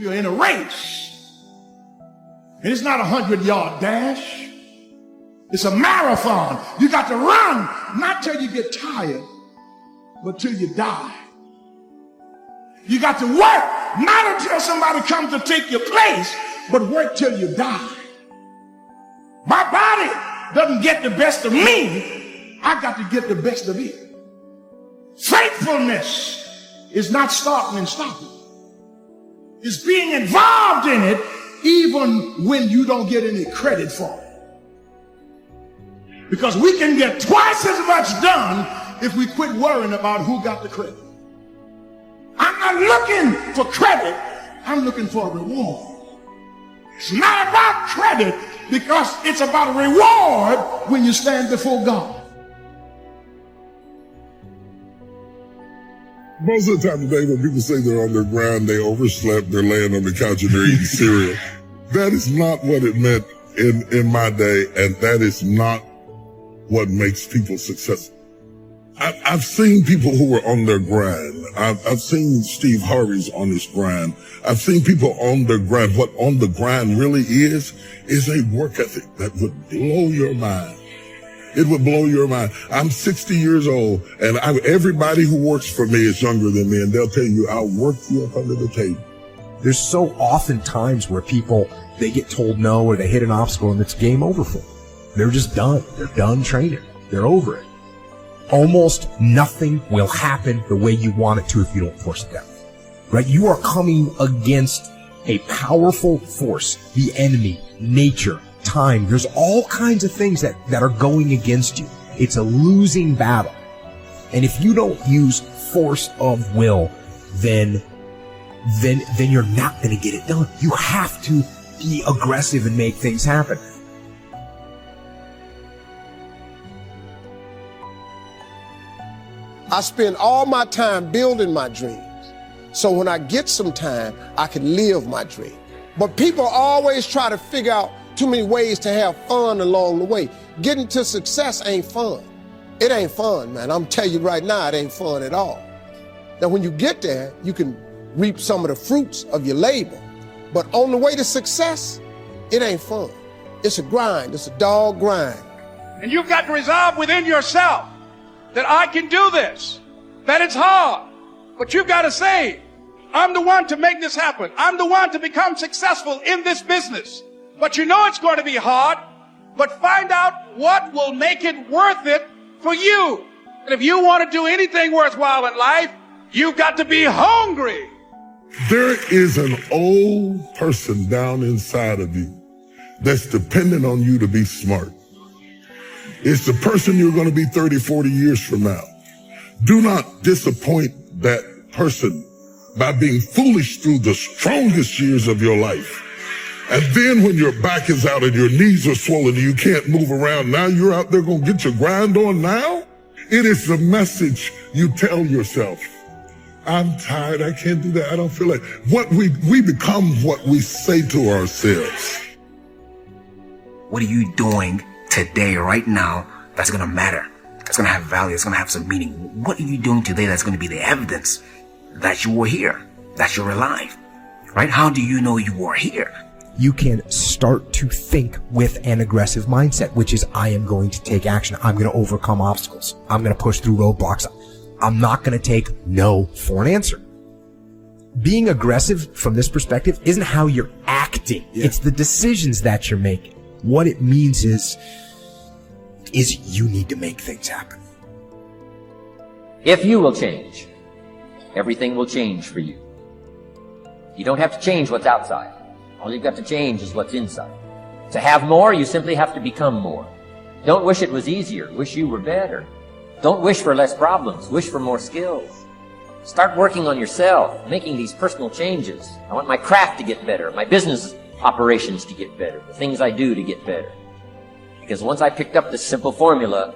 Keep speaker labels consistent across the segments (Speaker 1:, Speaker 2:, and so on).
Speaker 1: You're in a race. And it's not a 100-yard dash. It's a marathon. You got to run, not till you get tired, but till you die. You got to work, not until somebody comes to take your place, but work till you die. My body doesn't get the best of me. I got to get the best of it. Faithfulness is not starting and stopping. It's being involved in it even when you don't get any credit for it. Because we can get twice as much done if we quit worrying about who got the credit. I'm not looking for credit. I'm looking for a reward. It's not about credit because it's about a reward when you stand before God.
Speaker 2: Most of the time today when people say they're on their ground, they overslept, they're laying on the couch and they're eating cereal. That is not what it meant in my day, and that is not what makes people successful. I've seen people who were on their grind. I've seen Steve Harvey's on his grind. I've seen people on their grind. What on the grind really is a work ethic that would blow your mind. It would blow your mind. I'm 60 years old, and everybody who works for me is younger than me, and they'll tell you, I'll work you up under the table.
Speaker 3: There's so often times where people, they get told no or they hit an obstacle and it's game over for them. They're just done. They're done training. They're over it. Almost nothing will happen the way you want it to if you don't force it down. Right? You are coming against a powerful force, the enemy, nature, time. There's all kinds of things that are going against you. It's a losing battle. And if you don't use force of will, then you're not going to get it done. You have to be aggressive and make things happen.
Speaker 4: I spend all my time building my dreams. So when I get some time, I can live my dream. But people always try to figure out too many ways to have fun along the way. Getting to success ain't fun. It ain't fun, man. I'm telling you right now, it ain't fun at all. Now, when you get there, you can reap some of the fruits of your labor. But on the way to success, it ain't fun. It's a grind. It's a dog grind.
Speaker 5: And you've got to resolve within yourself that I can do this, that it's hard. But you've got to say, I'm the one to make this happen. I'm the one to become successful in this business. But you know it's going to be hard, but find out what will make it worth it for you. And if you want to do anything worthwhile in life, you've got to be hungry.
Speaker 2: There is an old person down inside of you that's dependent on you to be smart. It's the person you're going to be 30, 40 years from now. Do not disappoint that person by being foolish through the strongest years of your life. And then when your back is out and your knees are swollen and you can't move around, now you're out there going to get your grind on now? It is the message you tell yourself. I'm tired. I can't do that. I don't feel like what we become what we say to ourselves.
Speaker 6: What are you doing today, right now, that's going to matter? That's going to have value. It's going to have some meaning. What are you doing today that's going to be the evidence that you were here, that you're alive, right? How do you know you are here?
Speaker 3: You can start to think with an aggressive mindset, which is, I am going to take action. I'm going to overcome obstacles. I'm going to push through roadblocks. I'm not going to take no for an answer. Being aggressive from this perspective isn't how you're acting. Yeah. It's the decisions that you're making. What it means is you need to make things happen.
Speaker 7: If you will change, everything will change for you. You don't have to change what's outside. All you've got to change is what's inside. To have more, you simply have to become more. Don't wish it was easier. Wish you were better. Don't wish for less problems. Wish for more skills. Start working on yourself, making these personal changes. I want my craft to get better, my business operations to get better, the things I do to get better. Because once I picked up this simple formula,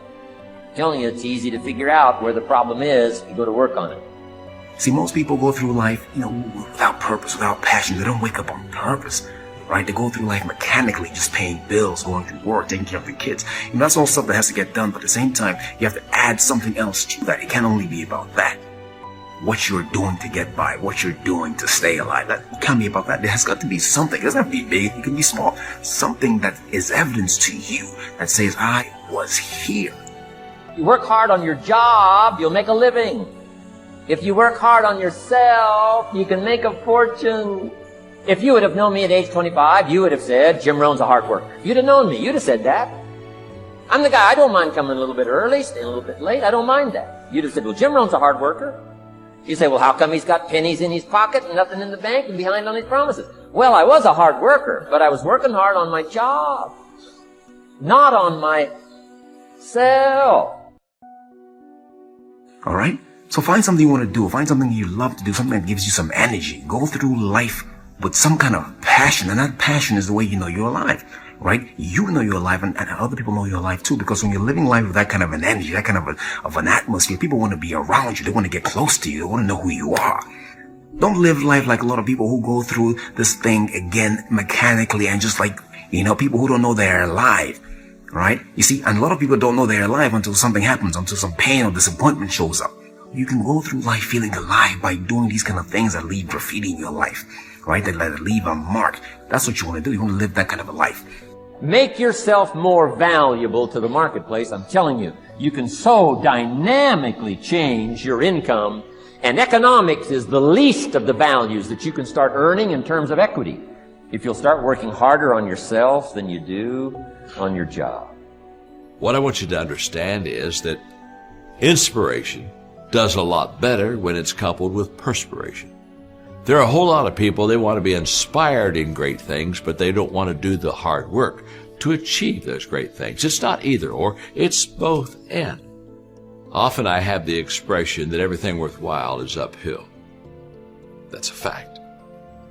Speaker 7: I'm telling you, it's easy to figure out where the problem is and go to work on it.
Speaker 6: See, most people go through life, without purpose, without passion. They don't wake up on purpose, right? They go through life mechanically, just paying bills, going through work, taking care of their kids. That's all stuff that has to get done, but at the same time, you have to add something else to that. It can't only be about that. what you're doing to get by, what you're doing to stay alive. Tell me about that. There has got to be something. It doesn't have to be big. It can be small. Something that is evidence to you that says, I was here.
Speaker 7: You work hard on your job, you'll make a living. If you work hard on yourself, you can make a fortune. If you would have known me at age 25, you would have said, Jim Rohn's a hard worker. If you'd have known me, you'd have said that. I'm the guy, I don't mind coming a little bit early, staying a little bit late. I don't mind that. You'd have said, well, Jim Rohn's a hard worker. You say, well, how come he's got pennies in his pocket and nothing in the bank and behind on his promises? Well, I was a hard worker, but I was working hard on my job, not on myself.
Speaker 6: All right? So find something you want to do. Find something you love to do, something that gives you some energy. Go through life with some kind of passion, and that passion is the way you know you're alive, right? You know you're alive, and other people know you're alive too, because when you're living life with that kind of an energy, that kind of an atmosphere, people want to be around you. They want to get close to you. They want to know who you are. Don't live life like a lot of people who go through this thing again mechanically and just like, people who don't know they're alive, right? You see, and a lot of people don't know they're alive until something happens, until some pain or disappointment shows up. You can go through life feeling alive by doing these kind of things that leave graffiti in your life, right? That leave a mark. That's what you want to do. You want to live that kind of a life.
Speaker 7: Make yourself more valuable to the marketplace. I'm telling you, you can so dynamically change your income, and economics is the least of the values that you can start earning in terms of equity if you'll start working harder on yourself than you do on your job.
Speaker 8: What I want you to understand is that inspiration does a lot better when it's coupled with perspiration. There are a whole lot of people, they want to be inspired in great things, but they don't want to do the hard work to achieve those great things. It's not either or, it's both and. Often I have the expression that everything worthwhile is uphill. That's a fact.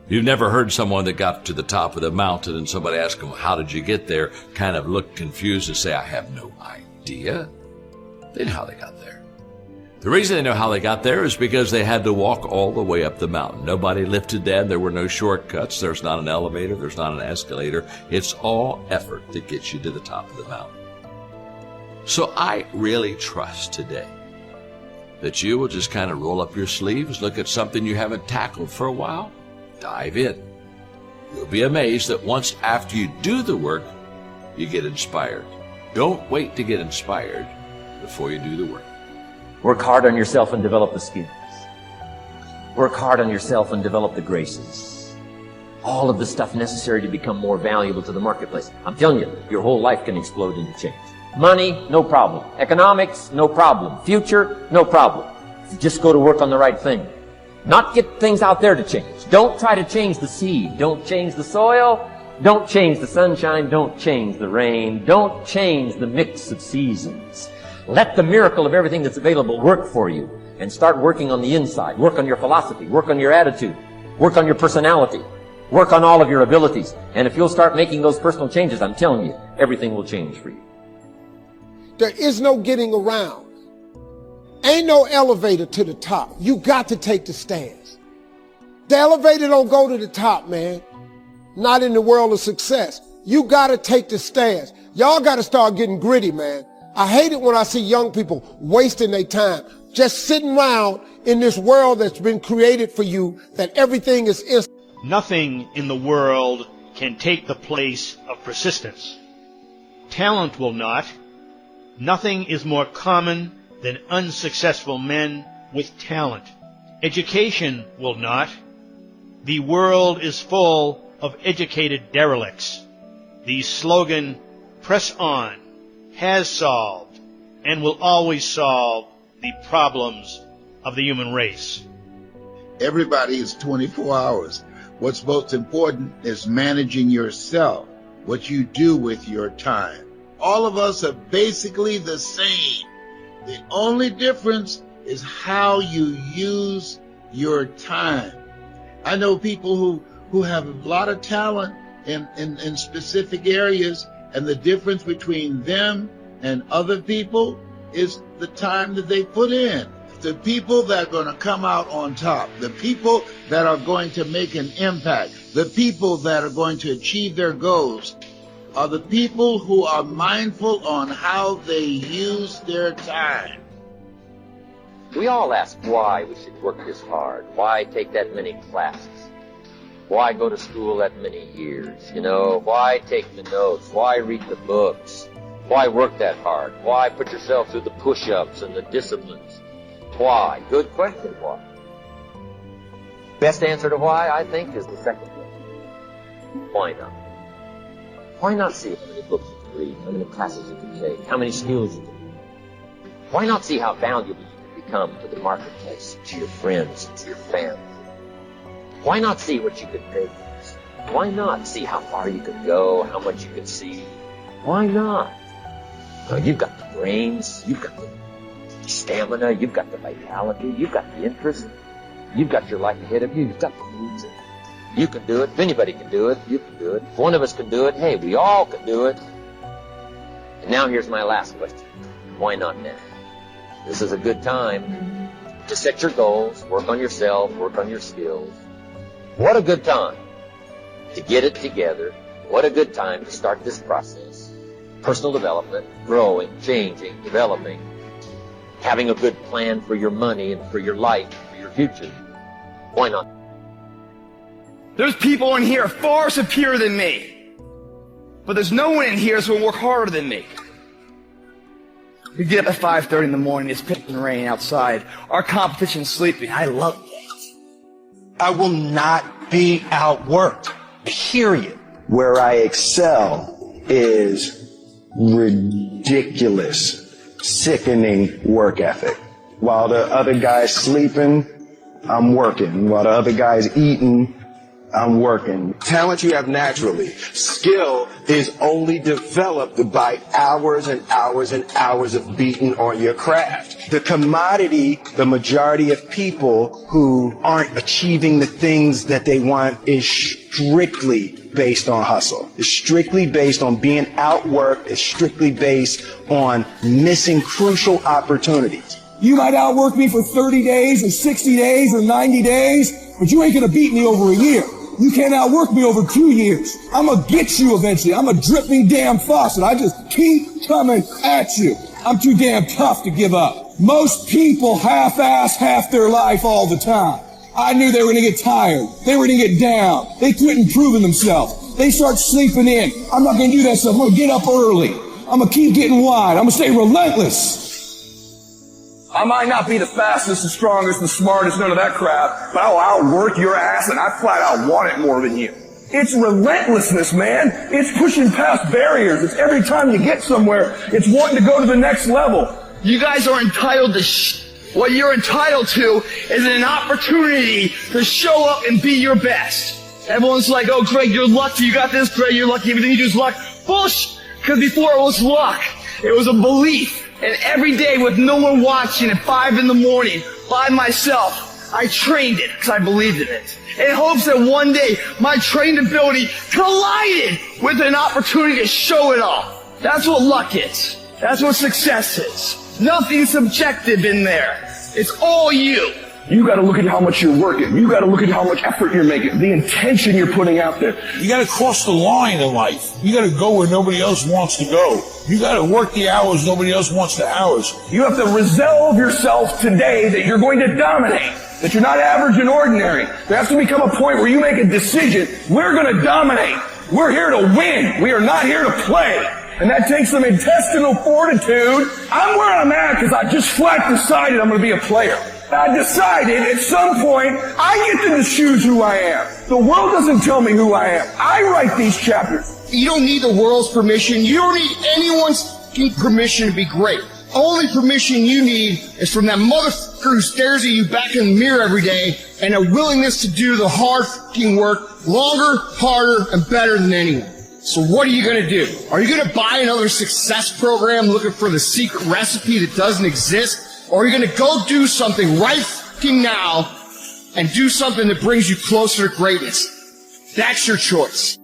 Speaker 8: You've never heard someone that got to the top of the mountain and somebody asked them, how did you get there? Kind of look confused and say, I have no idea. They know how they got there. The reason they know how they got there is because they had to walk all the way up the mountain. Nobody lifted them. There were no shortcuts. There's not an elevator. There's not an escalator. It's all effort that gets you to the top of the mountain. So I really trust today that you will just kind of roll up your sleeves, look at something you haven't tackled for a while, dive in. You'll be amazed that once after you do the work, you get inspired. Don't wait to get inspired before you do the work.
Speaker 7: Work hard on yourself and develop the skills. Work hard on yourself and develop the graces. All of the stuff necessary to become more valuable to the marketplace. I'm telling you, your whole life can explode into change. Money, no problem. Economics, no problem. Future, no problem. Just go to work on the right thing. Not get things out there to change. Don't try to change the seed. Don't change the soil. Don't change the sunshine. Don't change the rain. Don't change the mix of seasons. Let the miracle of everything that's available work for you, and start working on the inside. Work on your philosophy. Work on your attitude. Work on your personality. Work on all of your abilities. And if you'll start making those personal changes, I'm telling you, everything will change for you.
Speaker 4: There is no getting around. Ain't no elevator to the top. You got to take the stairs. The elevator don't go to the top, man. Not in the world of success. You got to take the stairs. Y'all got to start getting gritty, man. I hate it when I see young people wasting their time, just sitting around in this world that's been created for you, that everything is instant.
Speaker 9: Nothing in the world can take the place of persistence. Talent will not. Nothing is more common than unsuccessful men with talent. Education will not. The world is full of educated derelicts. The slogan, "Press on," has solved and will always solve the problems of the human race.
Speaker 10: Everybody is 24 hours. What's most important is managing yourself, what you do with your time. All of us are basically the same. The only difference is how you use your time. I know people who have a lot of talent in specific areas, and the difference between them and other people is the time that they put in. The people that are going to come out on top, the people that are going to make an impact, the people that are going to achieve their goals are the people who are mindful on how they use their time.
Speaker 7: We all ask why we should work this hard. Why take that many classes? Why go to school that many years? Why take the notes? Why read the books? Why work that hard? Why put yourself through the push-ups and the disciplines? Why? Good question, why? Best answer to why, I think, is the second one. Why not? Why not see how many books you can read, how many classes you can take, how many skills you can learn? Why not see how valuable you can become to the marketplace, to your friends, to your family? Why not see what you could make? Why not see how far you could go, how much you could see? Why not? Well, you've got the brains, you've got the stamina, you've got the vitality, you've got the interest, you've got your life ahead of you, you've got the future. You can do it. If anybody can do it, you can do it. If one of us can do it, hey, we all can do it. And now here's my last question. Why not now? This is a good time to set your goals, work on yourself, work on your skills. What a good time to get it together. What a good time to start this process. Personal development, growing, changing, developing, having a good plan for your money and for your life, for your future. Why not?
Speaker 11: There's people in here far superior than me. But there's no one in here that's going to work harder than me. We get up at 5:30 in the morning, it's pitching rain outside. Our competition's sleeping. I love that.
Speaker 12: I will not be outworked, period. Where I excel is ridiculous, sickening work ethic. While the other guy's sleeping, I'm working. While the other guy's eating, I'm working. Talent you have naturally. Skill is only developed by hours and hours and hours of beating on your craft. The commodity, the majority of people who aren't achieving the things that they want is strictly based on hustle. It's strictly based on being outworked. It's strictly based on missing crucial opportunities.
Speaker 13: You might outwork me for 30 days or 60 days or 90 days, but you ain't gonna beat me over a year. You can't outwork me over 2 years. I'm gonna get you eventually. I'm a dripping damn faucet. I just keep coming at you. I'm too damn tough to give up. Most people half-ass half their life all the time. I knew they were gonna get tired. They were gonna get down. They quit improving themselves. They start sleeping in. I'm not gonna do that stuff. I'm gonna get up early. I'm gonna keep getting wide. I'm gonna stay relentless. I might not be the fastest, the strongest, the smartest, none of that crap, but I'll outwork your ass and I flat out want it more than you. It's relentlessness, man. It's pushing past barriers. It's every time you get somewhere, it's wanting to go to the next level.
Speaker 11: You guys are entitled to what you're entitled to is an opportunity to show up and be your best. Everyone's like, oh, Greg, you're lucky. You got this, Greg, you're lucky. Everything you do is luck. Bullshit. Because before it was luck, it was a belief. And every day with no one watching at 5 in the morning by myself, I trained it because I believed in it. In hopes that one day my trained ability collided with an opportunity to show it off. That's what luck is. That's what success is. Nothing subjective in there. It's all you.
Speaker 13: You gotta look at how much you're working. You gotta look at how much effort you're making, the intention you're putting out there.
Speaker 14: You gotta cross the line in life. You gotta go where nobody else wants to go. You gotta work the hours nobody else wants the hours.
Speaker 13: You have to resolve yourself today that you're going to dominate, that you're not average and ordinary. There has to become a point where you make a decision. We're gonna dominate. We're here to win. We are not here to play. And that takes some intestinal fortitude. I'm where I'm at because I just flat decided I'm gonna be a player. I decided at some point I get to choose who I am. The world doesn't tell me who I am. I write these chapters.
Speaker 15: You don't need the world's permission. You don't need anyone's permission to be great. Only permission you need is from that motherfucker who stares at you back in the mirror every day and a willingness to do the hard fucking work longer, harder, and better than anyone. So what are you going to do? Are you going to buy another success program looking for the secret recipe that doesn't exist? Or are you going to go do something right fucking now and do something that brings you closer to greatness? That's your choice.